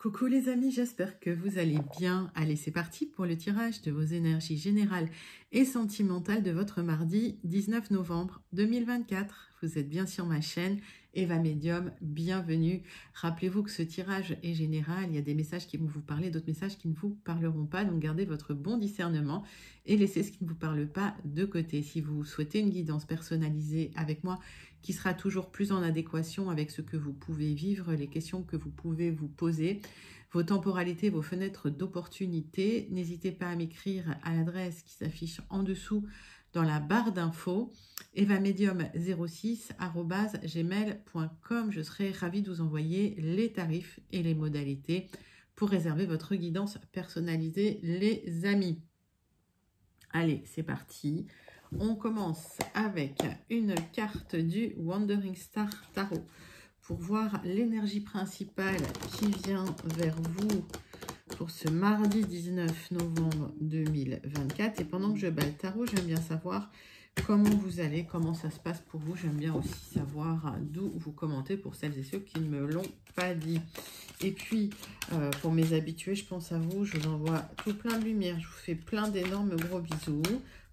Coucou les amis, j'espère que vous allez bien. Allez, c'est parti pour le tirage de vos énergies générales et sentimentales de votre mardi 19 novembre 2024. Vous êtes bien sur ma chaîne Eva Medium, bienvenue. Rappelez-vous que ce tirage est général, il y a des messages qui vont vous parler, d'autres messages qui ne vous parleront pas, donc gardez votre bon discernement et laissez ce qui ne vous parle pas de côté. Si vous souhaitez une guidance personnalisée avec moi, qui sera toujours plus en adéquation avec ce que vous pouvez vivre, les questions que vous pouvez vous poser, vos temporalités, vos fenêtres d'opportunité. N'hésitez pas à m'écrire à l'adresse qui s'affiche en dessous dans la barre d'infos, evamedium06@gmail.com. Je serai ravie de vous envoyer les tarifs et les modalités pour réserver votre guidance personnalisée, les amis. Allez, c'est parti. On commence avec une carte du Wandering Star Tarot pour voir l'énergie principale qui vient vers vous pour ce mardi 19 novembre 2024. Et pendant que je bats le tarot, j'aime bien savoir comment vous allez, comment ça se passe pour vous. J'aime bien aussi savoir d'où vous commentez pour celles et ceux qui ne me l'ont pas dit. Et puis, pour mes habitués, je pense à vous, je vous envoie tout plein de lumière. Je vous fais plein d'énormes gros bisous.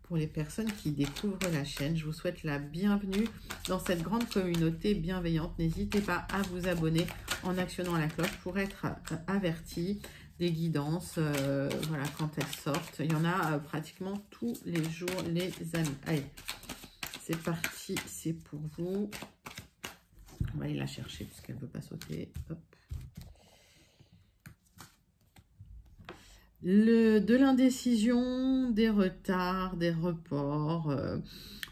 Pour les personnes qui découvrent la chaîne, je vous souhaite la bienvenue dans cette grande communauté bienveillante. N'hésitez pas à vous abonner en actionnant la cloche pour être averti des guidances, voilà, quand elles sortent. Il y en a pratiquement tous les jours, les amis. Allez, c'est parti, c'est pour vous. On va aller la chercher puisqu'elle ne veut pas sauter. Hop. De l'indécision, des retards, des reports,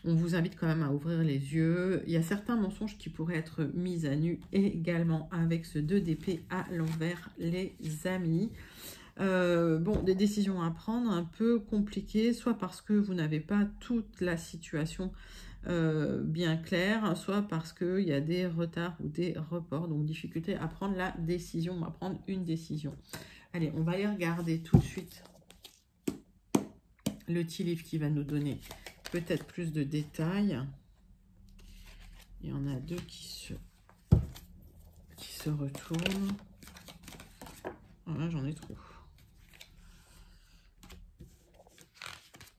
on vous invite quand même à ouvrir les yeux. Il y a certains mensonges qui pourraient être mis à nu également avec ce 2 d'épée à l'envers, les amis. Bon, des décisions à prendre un peu compliquées, soit parce que vous n'avez pas toute la situation bien claire, soit parce qu'il y a des retards ou des reports, donc difficulté à prendre la décision, à prendre une décision. Allez, on va aller regarder tout de suite le petit livre qui va nous donner peut-être plus de détails. Il y en a deux qui se retournent. Voilà, j'en ai trop.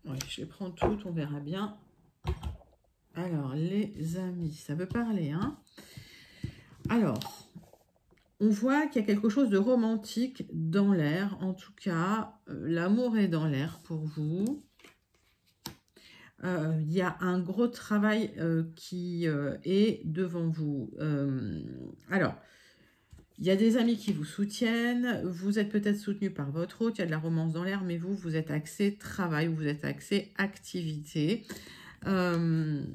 Ouais, je les prends toutes, on verra bien. Alors, les amis, ça veut parler, hein? Alors, on voit qu'il y a quelque chose de romantique dans l'air. En tout cas, l'amour est dans l'air pour vous. Il y a un gros travail qui est devant vous. Alors, il y a des amis qui vous soutiennent. Vous êtes peut-être soutenu par votre hôte. Il y a de la romance dans l'air, mais vous êtes axé travail, vous êtes axé activité. On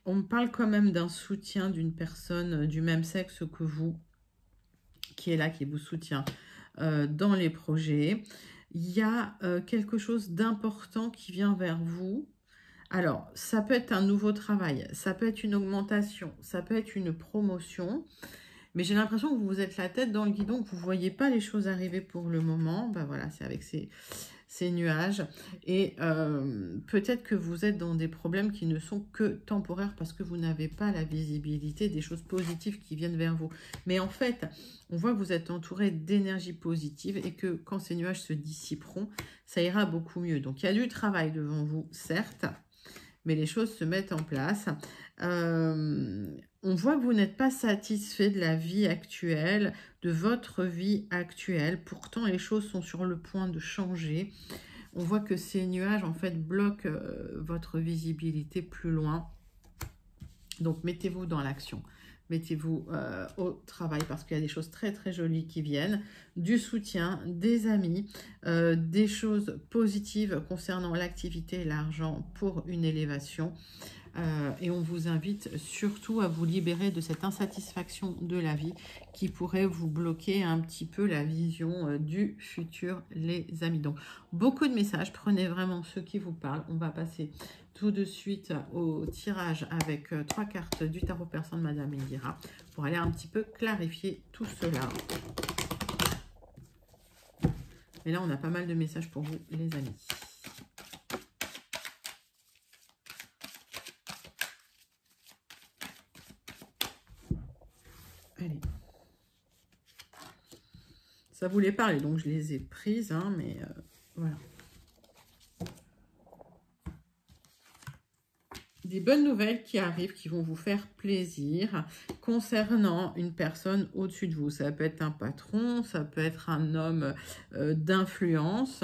me parle quand même d'un soutien d'une personne du même sexe que vous, qui est là, qui vous soutient dans les projets. Il y a quelque chose d'important qui vient vers vous. Alors, ça peut être un nouveau travail, ça peut être une augmentation, ça peut être une promotion, mais j'ai l'impression que vous vous êtes la tête dans le guidon, que vous ne voyez pas les choses arriver pour le moment. Ben voilà, c'est avec ces nuages. Et peut-être que vous êtes dans des problèmes qui ne sont que temporaires parce que vous n'avez pas la visibilité des choses positives qui viennent vers vous. Mais en fait, on voit que vous êtes entouré d'énergie positive et que quand ces nuages se dissiperont, ça ira beaucoup mieux. Donc, il y a du travail devant vous, certes, mais les choses se mettent en place. On voit que vous n'êtes pas satisfait de la vie actuelle, de votre vie actuelle. Pourtant, les choses sont sur le point de changer. On voit que ces nuages, en fait, bloquent votre visibilité plus loin. Donc, mettez-vous dans l'action. Mettez-vous au travail parce qu'il y a des choses très très jolies qui viennent, du soutien, des amis, des choses positives concernant l'activité et l'argent pour une élévation. Et on vous invite surtout à vous libérer de cette insatisfaction de la vie qui pourrait vous bloquer un petit peu la vision du futur, les amis. Donc, beaucoup de messages. Prenez vraiment ceux qui vous parlent. On va passer tout de suite au tirage avec 3 cartes du tarot persan de Madame Indira pour aller un petit peu clarifier tout cela. Et là, on a pas mal de messages pour vous, les amis. Allez. Ça voulait parler, donc je les ai prises, hein, mais voilà. Des bonnes nouvelles qui arrivent, qui vont vous faire plaisir concernant une personne au-dessus de vous. Ça peut être un patron, ça peut être un homme d'influence.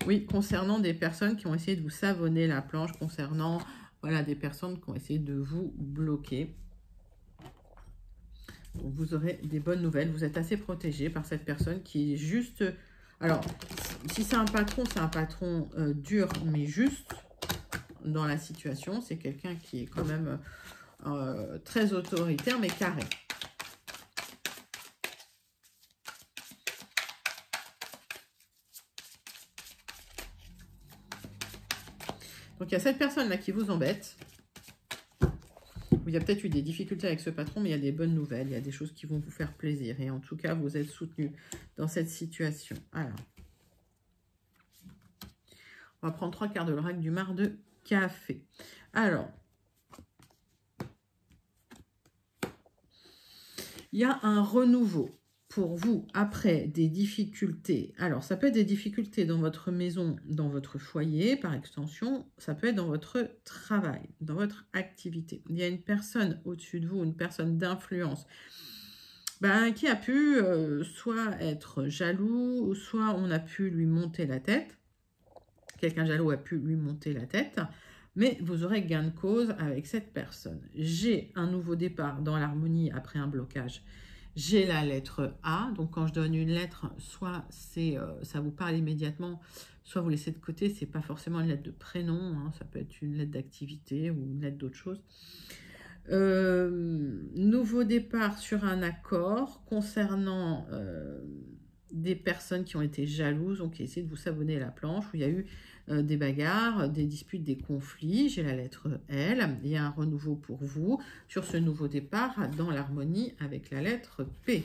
Oui, concernant des personnes qui ont essayé de vous savonner la planche, concernant voilà, des personnes qui ont essayé de vous bloquer. Donc, vous aurez des bonnes nouvelles. Vous êtes assez protégé par cette personne qui est juste... Alors, si c'est un patron dur, mais juste dans la situation. C'est quelqu'un qui est quand même très autoritaire, mais carré. Donc, il y a cette personne-là qui vous embête. Il y a peut-être eu des difficultés avec ce patron, mais il y a des bonnes nouvelles. Il y a des choses qui vont vous faire plaisir. Et en tout cas, vous êtes soutenu dans cette situation. Alors, on va prendre 3 quarts de l'oracle du marc de café. Alors, il y a un renouveau pour vous après des difficultés. Alors, ça peut être des difficultés dans votre maison, dans votre foyer, par extension. Ça peut être dans votre travail, dans votre activité. Il y a une personne au-dessus de vous, une personne d'influence, qui a pu soit être jaloux, soit on a pu lui monter la tête. Quelqu'un jaloux a pu lui monter la tête. Mais vous aurez gain de cause avec cette personne. J'ai un nouveau départ dans l'harmonie après un blocage. J'ai la lettre A. Donc, quand je donne une lettre, soit ça vous parle immédiatement, soit vous laissez de côté. Ce n'est pas forcément une lettre de prénom. Hein, ça peut être une lettre d'activité ou une lettre d'autre chose. Nouveau départ sur un accord concernant des personnes qui ont été jalouses, donc qui essaient de vous savonner la planche, où il y a eu des bagarres, des disputes, des conflits. J'ai la lettre L. Il y a un renouveau pour vous sur ce nouveau départ dans l'harmonie avec la lettre P.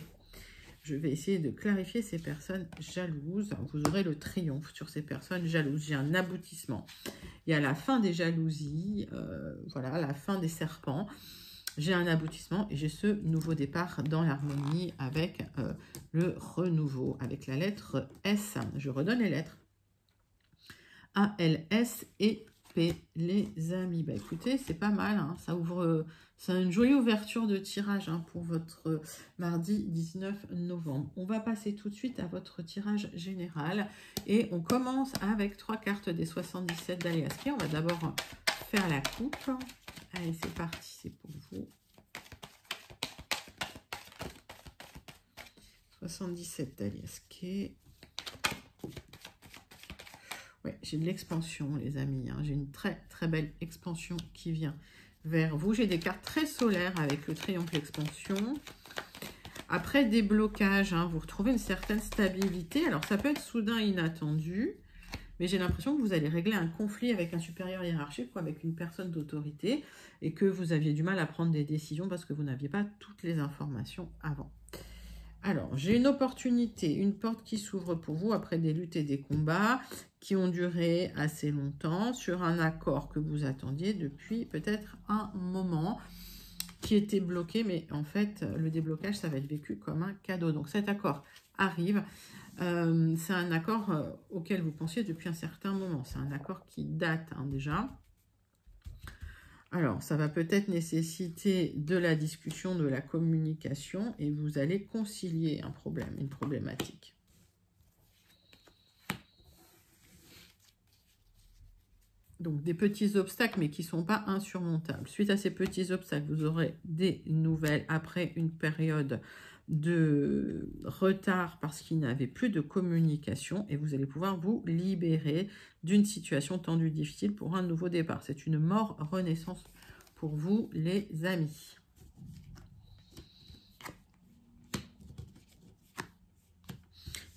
Je vais essayer de clarifier ces personnes jalouses. Vous aurez le triomphe sur ces personnes jalouses. J'ai un aboutissement. Il y a la fin des jalousies, voilà, la fin des serpents. J'ai un aboutissement et j'ai ce nouveau départ dans l'harmonie avec le renouveau, avec la lettre S. Je redonne les lettres. A, L, S et P, les amis. Écoutez, c'est pas mal, hein. Ça ouvre, c'est une jolie ouverture de tirage hein, pour votre mardi 19 novembre. On va passer tout de suite à votre tirage général et on commence avec 3 cartes des 77 d'Aliaské. On va d'abord faire la coupe. Allez, c'est parti, c'est pour vous. 77 d'Aliaské. Ouais, j'ai de l'expansion, les amis. Hein. J'ai une très, très belle expansion qui vient vers vous. J'ai des cartes très solaires avec le triomphe l'expansion. Après des blocages, hein, vous retrouvez une certaine stabilité. Alors, ça peut être soudain inattendu, mais j'ai l'impression que vous allez régler un conflit avec un supérieur hiérarchique ou avec une personne d'autorité et que vous aviez du mal à prendre des décisions parce que vous n'aviez pas toutes les informations avant. Alors, j'ai une opportunité, une porte qui s'ouvre pour vous après des luttes et des combats qui ont duré assez longtemps sur un accord que vous attendiez depuis peut-être un moment qui était bloqué, mais en fait, le déblocage, ça va être vécu comme un cadeau. Donc, cet accord arrive. C'est un accord auquel vous pensiez depuis un certain moment. C'est un accord qui date hein, déjà. Alors, ça va peut-être nécessiter de la discussion, de la communication et vous allez concilier un problème, une problématique. Donc, des petits obstacles, mais qui ne sont pas insurmontables. Suite à ces petits obstacles, vous aurez des nouvelles après une période de retard parce qu'il n'y avait plus de communication et vous allez pouvoir vous libérer d'une situation tendue difficile pour un nouveau départ. C'est une mort-renaissance pour vous, les amis.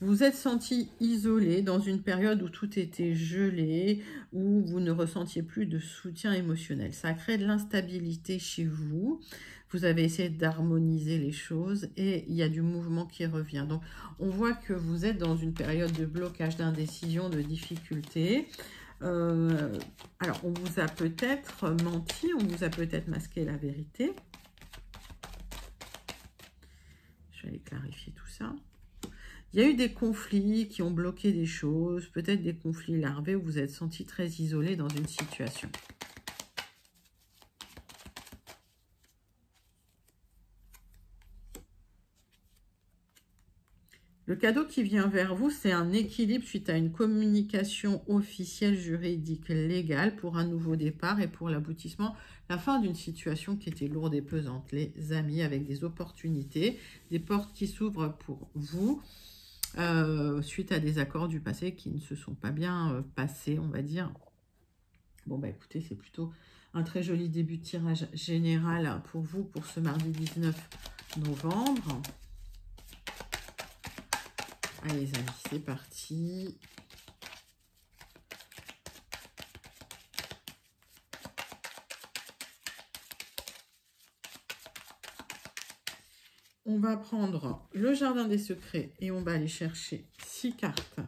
Vous vous êtes senti isolé dans une période où tout était gelé, où vous ne ressentiez plus de soutien émotionnel. Ça a créé de l'instabilité chez vous. Vous avez essayé d'harmoniser les choses et il y a du mouvement qui revient. Donc, on voit que vous êtes dans une période de blocage, d'indécision, de difficulté. Alors, on vous a peut-être menti, on vous a peut-être masqué la vérité. Je vais aller clarifier tout ça. Il y a eu des conflits qui ont bloqué des choses, peut-être des conflits larvés où vous êtes senti très isolé dans une situation. Le cadeau qui vient vers vous, c'est un équilibre suite à une communication officielle, juridique, légale pour un nouveau départ et pour l'aboutissement, la fin d'une situation qui était lourde et pesante. Les amis avec des opportunités, des portes qui s'ouvrent pour vous suite à des accords du passé qui ne se sont pas bien passés, on va dire. Bon, bah écoutez, c'est plutôt un très joli début de tirage général pour vous pour ce mardi 19 novembre. Allez les amis, c'est parti. On va prendre le jardin des secrets et on va aller chercher 6 cartes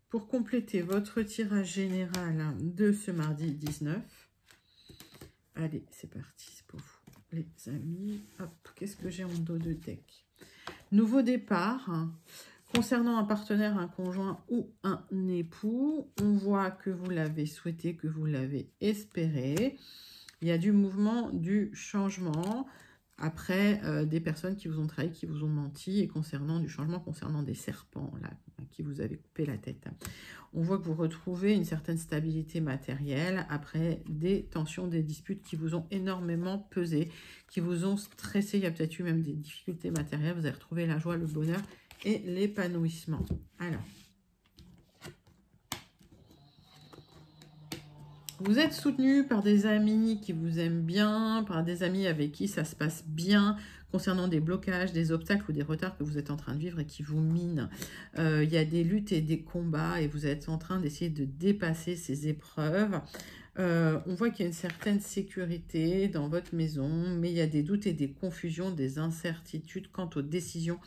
pour compléter votre tirage général de ce mardi 19. Allez, c'est parti, c'est pour vous les amis. Hop, qu'est-ce que j'ai en dos de deck? Nouveau départ. Concernant un partenaire, un conjoint ou un époux, on voit que vous l'avez souhaité, que vous l'avez espéré. Il y a du mouvement, du changement. Après, des personnes qui vous ont trahi, qui vous ont menti, et concernant du changement, concernant des serpents, là, qui vous avaient coupé la tête. On voit que vous retrouvez une certaine stabilité matérielle après des tensions, des disputes qui vous ont énormément pesé, qui vous ont stressé. Il y a peut-être eu même des difficultés matérielles. Vous avez retrouvé la joie, le bonheur et l'épanouissement. Alors, vous êtes soutenu par des amis qui vous aiment bien, par des amis avec qui ça se passe bien, concernant des blocages, des obstacles ou des retards que vous êtes en train de vivre et qui vous minent. Il y a des luttes et des combats et vous êtes en train d'essayer de dépasser ces épreuves. On voit qu'il y a une certaine sécurité dans votre maison, mais il y a des doutes et des confusions, des incertitudes quant aux décisions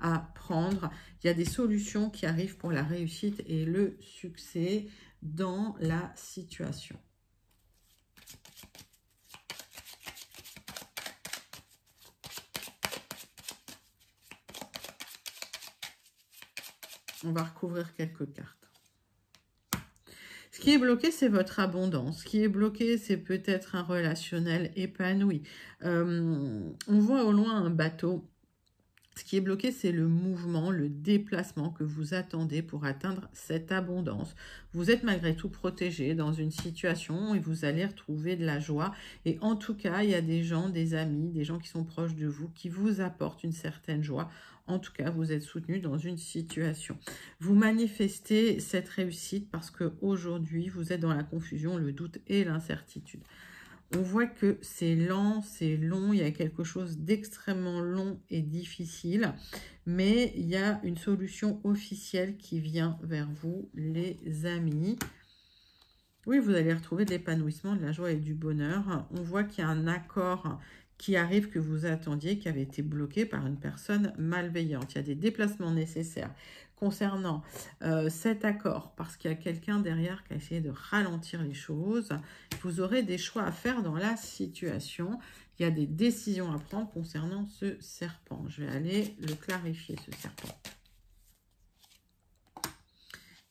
à prendre. Il y a des solutions qui arrivent pour la réussite et le succès dans la situation. On va recouvrir quelques cartes. Ce qui est bloqué, c'est votre abondance. Ce qui est bloqué, c'est peut-être un relationnel épanoui. On voit au loin un bateau. Ce qui est bloqué, c'est le mouvement, le déplacement que vous attendez pour atteindre cette abondance. Vous êtes malgré tout protégé dans une situation et vous allez retrouver de la joie. Et en tout cas, il y a des gens, des amis, des gens qui sont proches de vous, qui vous apportent une certaine joie. En tout cas, vous êtes soutenu dans une situation. Vous manifestez cette réussite parce qu'aujourd'hui, vous êtes dans la confusion, le doute et l'incertitude. On voit que c'est lent, c'est long, il y a quelque chose d'extrêmement long et difficile, mais il y a une solution officielle qui vient vers vous, les amis. Oui, vous allez retrouver de l'épanouissement, de la joie et du bonheur. On voit qu'il y a un accord qui arrive que vous attendiez, qui avait été bloqué par une personne malveillante. Il y a des déplacements nécessaires concernant cet accord, parce qu'il y a quelqu'un derrière qui a essayé de ralentir les choses. Vous aurez des choix à faire dans la situation. Il y a des décisions à prendre concernant ce serpent. Je vais aller le clarifier, ce serpent.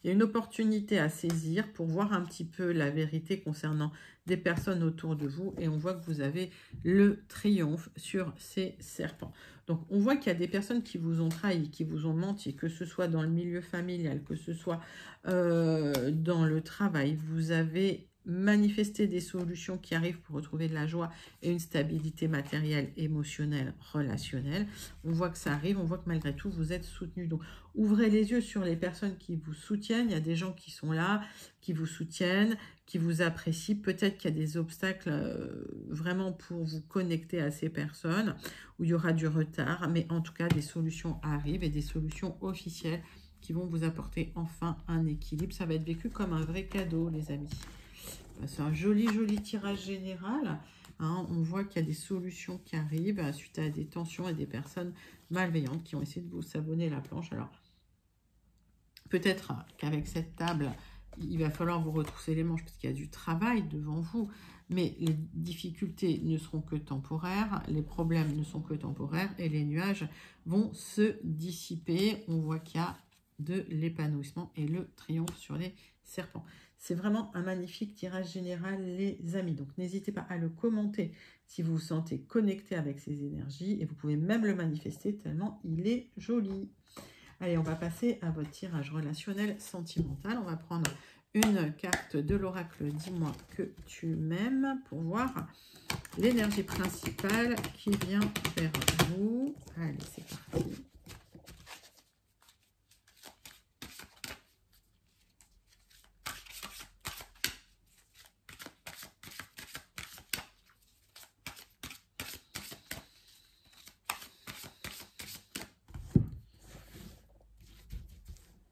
Il y a une opportunité à saisir pour voir un petit peu la vérité concernant des personnes autour de vous. Et on voit que vous avez le triomphe sur ces serpents. Donc, on voit qu'il y a des personnes qui vous ont trahi, qui vous ont menti, que ce soit dans le milieu familial, que ce soit dans le travail. Vous avez manifesté des solutions qui arrivent pour retrouver de la joie et une stabilité matérielle, émotionnelle, relationnelle. On voit que ça arrive, on voit que malgré tout, vous êtes soutenu. Donc, ouvrez les yeux sur les personnes qui vous soutiennent. Il y a des gens qui sont là, qui vous soutiennent, qui vous apprécient. Peut-être qu'il y a des obstacles vraiment pour vous connecter à ces personnes, où il y aura du retard. Mais en tout cas, des solutions arrivent et des solutions officielles qui vont vous apporter enfin un équilibre. Ça va être vécu comme un vrai cadeau, les amis. C'est un joli, joli tirage général. Hein, on voit qu'il y a des solutions qui arrivent suite à des tensions et des personnes malveillantes qui ont essayé de vous savonner la planche. Alors, peut-être qu'avec cette table, il va falloir vous retrousser les manches parce qu'il y a du travail devant vous. Mais les difficultés ne seront que temporaires, les problèmes ne sont que temporaires et les nuages vont se dissiper. On voit qu'il y a de l'épanouissement et le triomphe sur les serpents. C'est vraiment un magnifique tirage général, les amis. Donc, n'hésitez pas à le commenter si vous vous sentez connecté avec ces énergies. Et vous pouvez même le manifester tellement il est joli. Allez, on va passer à votre tirage relationnel sentimental. On va prendre une carte de l'oracle, dis-moi que tu m'aimes, pour voir l'énergie principale qui vient vers vous. Allez, c'est parti.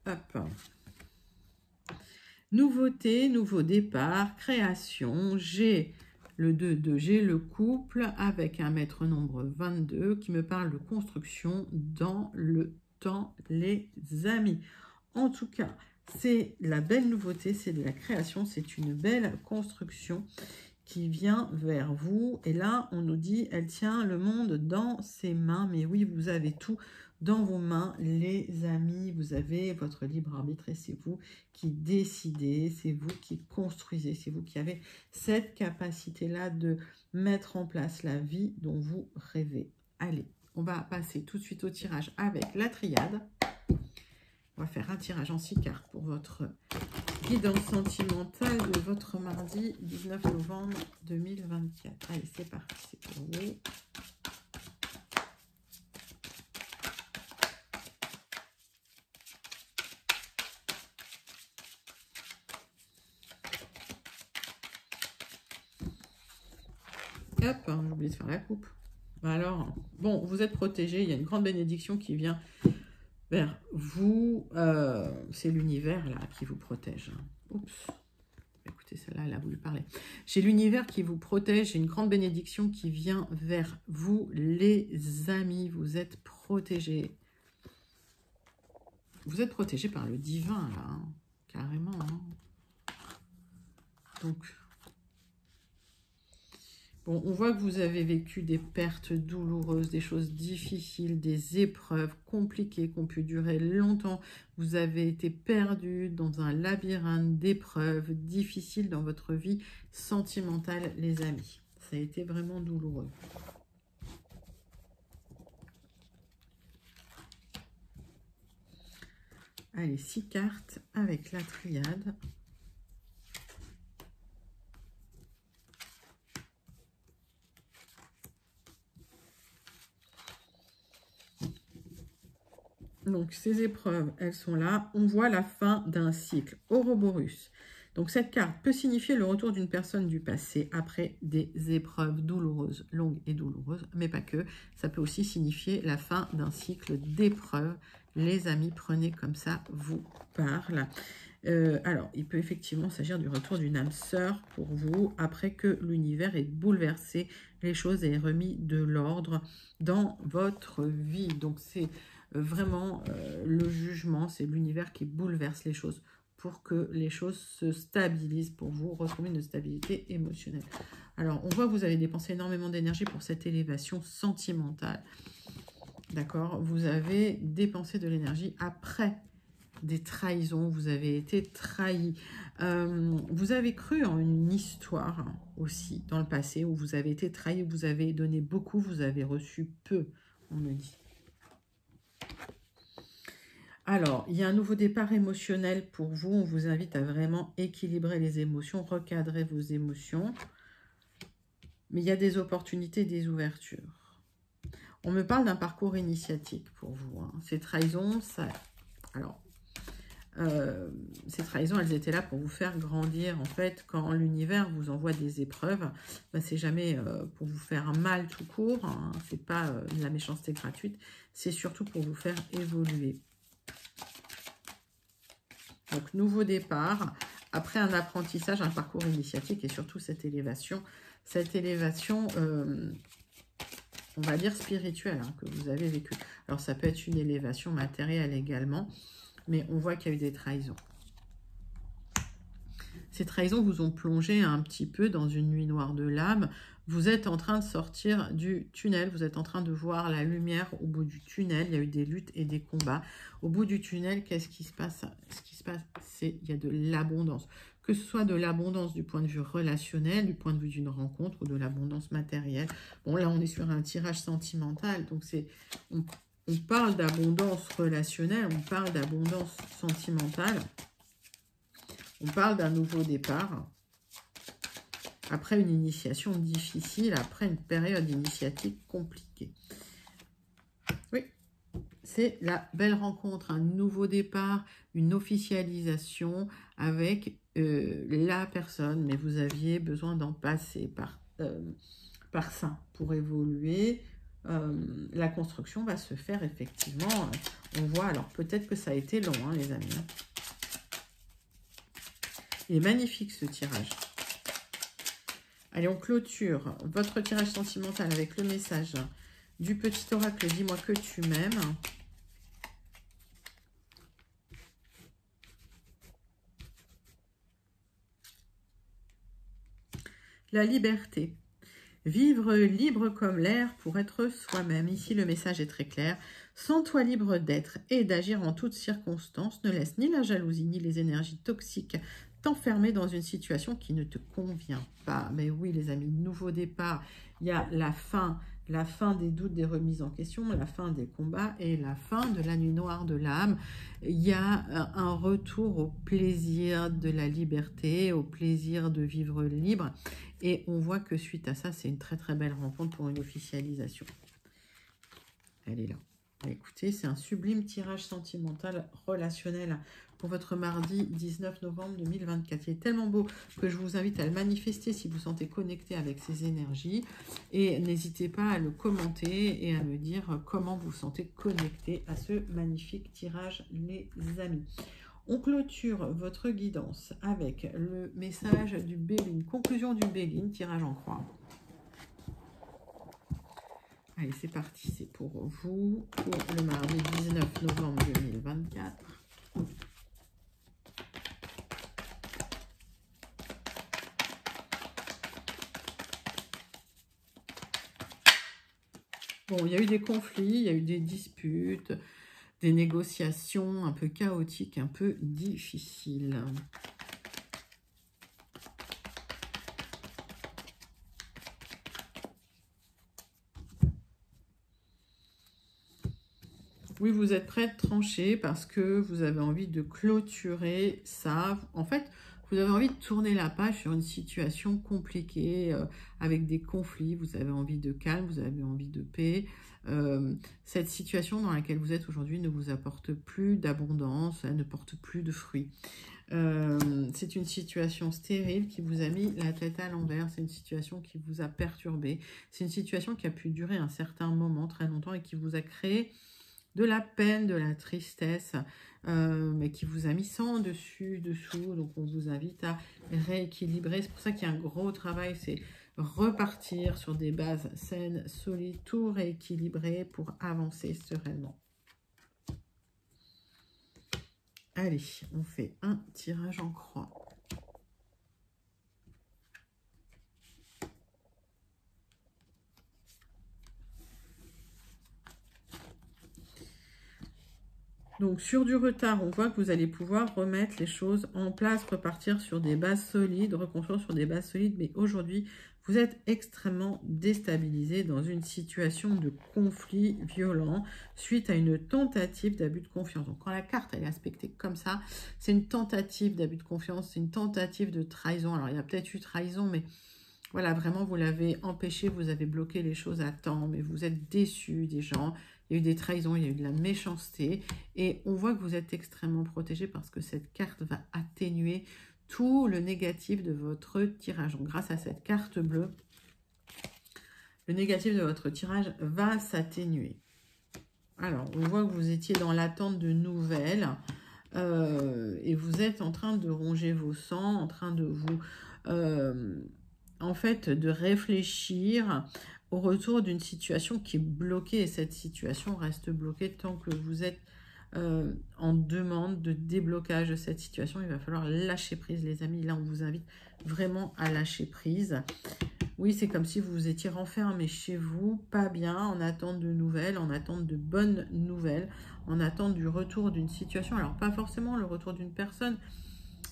Hop. Nouveauté, nouveau départ, création. J'ai le 2-2, j'ai le couple avec un maître nombre 22 qui me parle de construction dans le temps, les amis. En tout cas, c'est la belle nouveauté, c'est de la création, c'est une belle construction qui vient vers vous. Et là, on nous dit, elle tient le monde dans ses mains. Mais oui, vous avez tout dans vos mains, les amis. Vous avez votre libre arbitre et c'est vous qui décidez, c'est vous qui construisez, c'est vous qui avez cette capacité-là de mettre en place la vie dont vous rêvez. Allez, on va passer tout de suite au tirage avec la triade. On va faire un tirage en 6 cartes pour votre guidance sentimentale de votre mardi 19 novembre 2024. Allez, c'est parti, c'est pour vous. Hop, j'ai oublié de faire la coupe. Alors, bon, vous êtes protégé, il y a une grande bénédiction qui vient vers vous. C'est l'univers là qui vous protège. Oups. Écoutez, celle-là, elle a voulu parler. J'ai l'univers qui vous protège. J'ai une grande bénédiction qui vient vers vous, les amis. Vous êtes protégés. Vous êtes protégés par le divin, là. Hein, carrément. Hein. Donc, bon, on voit que vous avez vécu des pertes douloureuses, des choses difficiles, des épreuves compliquées qui ont pu durer longtemps. Vous avez été perdu dans un labyrinthe d'épreuves difficiles dans votre vie sentimentale, les amis. Ça a été vraiment douloureux. Allez, 6 cartes avec la triade. Donc, ces épreuves, elles sont là. On voit la fin d'un cycle. Ouroboros. Donc, cette carte peut signifier le retour d'une personne du passé après des épreuves douloureuses, longues et douloureuses, mais pas que. Ça peut aussi signifier la fin d'un cycle d'épreuves. Les amis, prenez comme ça vous parle. Alors, il peut effectivement s'agir du retour d'une âme sœur pour vous, après que l'univers ait bouleversé les choses et ait remis de l'ordre dans votre vie. Donc, c'est vraiment le jugement, c'est l'univers qui bouleverse les choses pour que les choses se stabilisent pour vous, retrouver une stabilité émotionnelle. Alors, on voit que vous avez dépensé énormément d'énergie pour cette élévation sentimentale. D'accord? Vous avez dépensé de l'énergie après des trahisons, vous avez été trahi. Vous avez cru en une histoire aussi dans le passé où vous avez été trahi, où vous avez donné beaucoup, vous avez reçu peu, on me dit. Alors, il y a un nouveau départ émotionnel pour vous. On vous invite à vraiment équilibrer les émotions, recadrer vos émotions. Mais il y a des opportunités, des ouvertures. On me parle d'un parcours initiatique pour vous. Hein. Ces trahisons, ça... Alors, ces trahisons, elles étaient là pour vous faire grandir. En fait, quand l'univers vous envoie des épreuves, ben, c'est jamais pour vous faire mal tout court. Hein. C'est pas de la méchanceté gratuite. C'est surtout pour vous faire évoluer. Donc, nouveau départ, après un apprentissage, un parcours initiatique et surtout cette élévation, on va dire spirituelle, hein, que vous avez vécue. Alors, ça peut être une élévation matérielle également, mais on voit qu'il y a eu des trahisons. Ces trahisons vous ont plongé un petit peu dans une nuit noire de l'âme. Vous êtes en train de sortir du tunnel, vous êtes en train de voir la lumière au bout du tunnel. Il y a eu des luttes et des combats. Au bout du tunnel, qu'est-ce qui se passe? Ce qui se passe, c'est qu'il y a de l'abondance. Que ce soit de l'abondance du point de vue relationnel, du point de vue d'une rencontre ou de l'abondance matérielle. Bon, là, on est sur un tirage sentimental, donc on parle d'abondance relationnelle, on parle d'abondance sentimentale, on parle d'un nouveau départ. Après une initiation difficile, après une période initiatique compliquée. Oui, c'est la belle rencontre, un nouveau départ, une officialisation avec la personne. Mais vous aviez besoin d'en passer par ça pour évoluer. La construction va se faire effectivement. On voit, alors peut-être que ça a été long, hein, les amis. Il est magnifique ce tirage. Allez, on clôture votre tirage sentimental avec le message du petit oracle. Dis-moi que tu m'aimes. La liberté. Vivre libre comme l'air pour être soi-même. Ici, le message est très clair. Sens-toi libre d'être et d'agir en toutes circonstances. Ne laisse ni la jalousie ni les énergies toxiques t'enfermer dans une situation qui ne te convient pas. Mais oui, les amis, nouveau départ. Il y a la fin des doutes, des remises en question, la fin des combats et la fin de la nuit noire de l'âme. Il y a un retour au plaisir de la liberté, au plaisir de vivre libre. Et on voit que suite à ça, c'est une très très belle rencontre pour une officialisation. Elle est là. Écoutez, c'est un sublime tirage sentimental relationnel pour votre mardi 19 novembre 2024. Il est tellement beau que je vous invite à le manifester si vous sentez connecté avec ces énergies. Et n'hésitez pas à le commenter et à me dire comment vous sentez connecté à ce magnifique tirage, les amis. On clôture votre guidance avec le message du Béline, conclusion du Béline, tirage en croix. Allez, c'est parti, c'est pour vous, pour le mardi 19 novembre 2024. Bon, il y a eu des conflits, il y a eu des disputes, des négociations un peu chaotiques, un peu difficiles. Oui, vous êtes prêt de trancher parce que vous avez envie de clôturer ça. En fait, vous avez envie de tourner la page sur une situation compliquée avec des conflits. Vous avez envie de calme, vous avez envie de paix. Cette situation dans laquelle vous êtes aujourd'hui ne vous apporte plus d'abondance, elle ne porte plus de fruits. C'est une situation stérile qui vous a mis la tête à l'envers. C'est une situation qui vous a perturbé. C'est une situation qui a pu durer un certain moment, très longtemps, et qui vous a créé de la peine, de la tristesse, mais qui vous a mis sans dessus, dessous. Donc, on vous invite à rééquilibrer. C'est pour ça qu'il y a un gros travail, c'est repartir sur des bases saines, solides, tout rééquilibrer pour avancer sereinement. Allez, on fait un tirage en croix. Donc, sur du retard, on voit que vous allez pouvoir remettre les choses en place, repartir sur des bases solides, reconstruire sur des bases solides. Mais aujourd'hui, vous êtes extrêmement déstabilisé dans une situation de conflit violent suite à une tentative d'abus de confiance. Donc, quand la carte elle est aspectée comme ça, c'est une tentative d'abus de confiance, c'est une tentative de trahison. Alors, il y a peut-être eu trahison, mais voilà, vraiment, vous l'avez empêché, vous avez bloqué les choses à temps, mais vous êtes déçu des gens. Il y a eu des trahisons, il y a eu de la méchanceté. Et on voit que vous êtes extrêmement protégé parce que cette carte va atténuer tout le négatif de votre tirage. Donc, grâce à cette carte bleue, le négatif de votre tirage va s'atténuer. Alors, on voit que vous étiez dans l'attente de nouvelles et vous êtes en train de ronger vos sangs, en train de vous... en fait, de réfléchir au retour d'une situation qui est bloquée. Et cette situation reste bloquée tant que vous êtes en demande de déblocage de cette situation. Il va falloir lâcher prise, les amis. Là, on vous invite vraiment à lâcher prise. Oui, c'est comme si vous étiez renfermé chez vous, pas bien, en attente de nouvelles, en attente de bonnes nouvelles, en attente du retour d'une situation. Alors, pas forcément le retour d'une personne.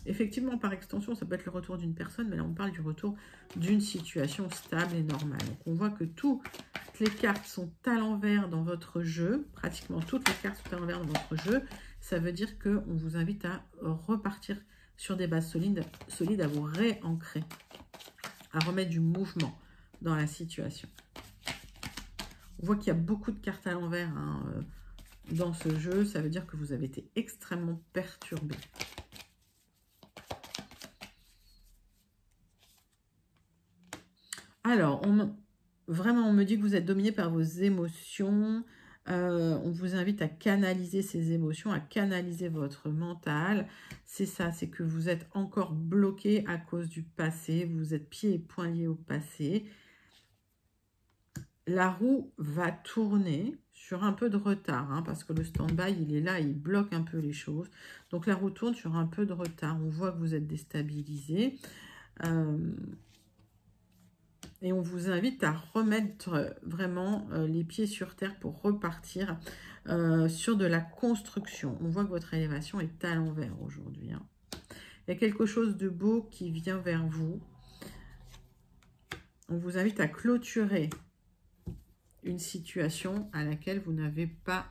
Effectivement, par extension, ça peut être le retour d'une personne, mais là, on parle du retour d'une situation stable et normale. Donc, on voit que toutes les cartes sont à l'envers dans votre jeu. Pratiquement toutes les cartes sont à l'envers dans votre jeu. Ça veut dire qu'on vous invite à repartir sur des bases solides, à vous réancrer, à remettre du mouvement dans la situation. On voit qu'il y a beaucoup de cartes à l'envers dans ce jeu. Ça veut dire que vous avez été extrêmement perturbé. Alors, vraiment, on me dit que vous êtes dominé par vos émotions. On vous invite à canaliser ces émotions, à canaliser votre mental. C'est ça, c'est que vous êtes encore bloqué à cause du passé. Vous êtes pieds et poings liés au passé. La roue va tourner sur un peu de retard, parce que le stand-by, il est là, il bloque un peu les choses. Donc, la roue tourne sur un peu de retard. On voit que vous êtes déstabilisé. Et on vous invite à remettre vraiment les pieds sur terre pour repartir sur de la construction. On voit que votre élévation est à l'envers aujourd'hui. Il y a quelque chose de beau qui vient vers vous. On vous invite à clôturer une situation à laquelle vous n'avez pas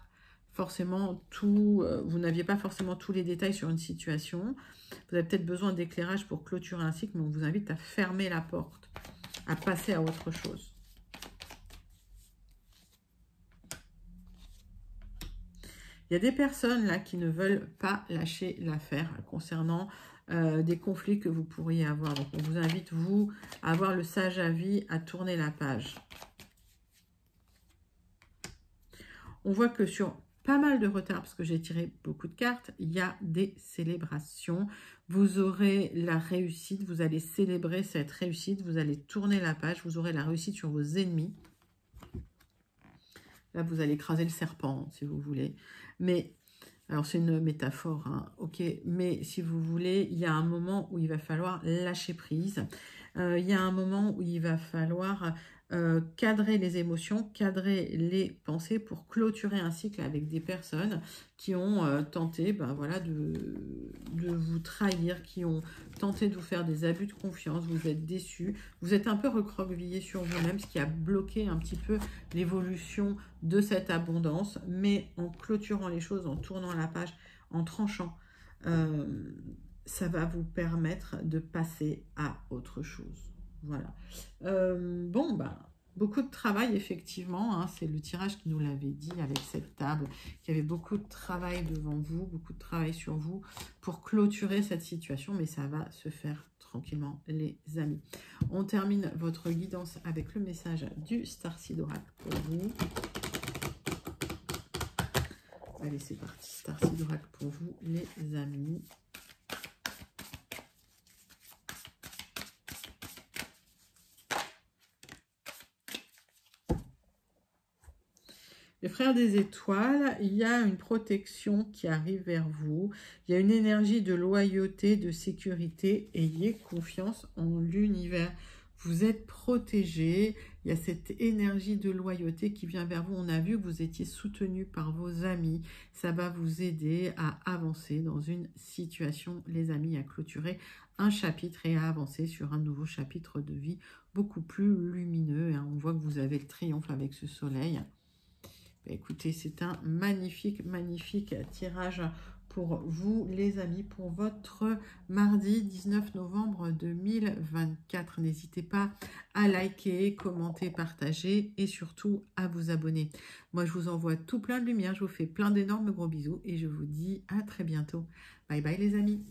forcément vous n'aviez pas forcément tous les détails sur une situation. Vous avez peut-être besoin d'éclairage pour clôturer un cycle, mais on vous invite à fermer la porte, à passer à autre chose. Il y a des personnes là qui ne veulent pas lâcher l'affaire concernant des conflits que vous pourriez avoir. Donc, on vous invite, vous, à avoir le sage avis, à tourner la page. On voit que sur pas mal de retard, parce que j'ai tiré beaucoup de cartes, il y a des célébrations. Vous aurez la réussite, vous allez célébrer cette réussite, vous allez tourner la page, vous aurez la réussite sur vos ennemis. Là, vous allez écraser le serpent, si vous voulez. Mais, alors c'est une métaphore, ok, mais si vous voulez, il y a un moment où il va falloir lâcher prise. Il y a un moment où il va falloir cadrer les émotions, cadrer les pensées pour clôturer un cycle avec des personnes qui ont tenté voilà, de vous trahir, qui ont tenté de vous faire des abus de confiance, vous êtes déçus, vous êtes un peu recroquevillé sur vous-même, ce qui a bloqué un petit peu l'évolution de cette abondance, mais en clôturant les choses, en tournant la page, en tranchant, ça va vous permettre de passer à autre chose. Voilà. Beaucoup de travail, effectivement. C'est le tirage qui nous l'avait dit avec cette table, qu'il y avait beaucoup de travail devant vous, beaucoup de travail sur vous pour clôturer cette situation, mais ça va se faire tranquillement, les amis. On termine votre guidance avec le message du Starseed Oracle pour vous. Allez, c'est parti. Starseed Oracle pour vous, les amis. Les frères des étoiles, il y a une protection qui arrive vers vous. Il y a une énergie de loyauté, de sécurité. Ayez confiance en l'univers. Vous êtes protégés. Il y a cette énergie de loyauté qui vient vers vous. On a vu que vous étiez soutenu par vos amis. Ça va vous aider à avancer dans une situation, les amis, à clôturer un chapitre et à avancer sur un nouveau chapitre de vie beaucoup plus lumineux. On voit que vous avez le triomphe avec ce soleil. Écoutez, c'est un magnifique, magnifique tirage pour vous, les amis, pour votre mardi 19 novembre 2024. N'hésitez pas à liker, commenter, partager et surtout à vous abonner. Moi, je vous envoie tout plein de lumière. Je vous fais plein d'énormes gros bisous et je vous dis à très bientôt. Bye bye, les amis.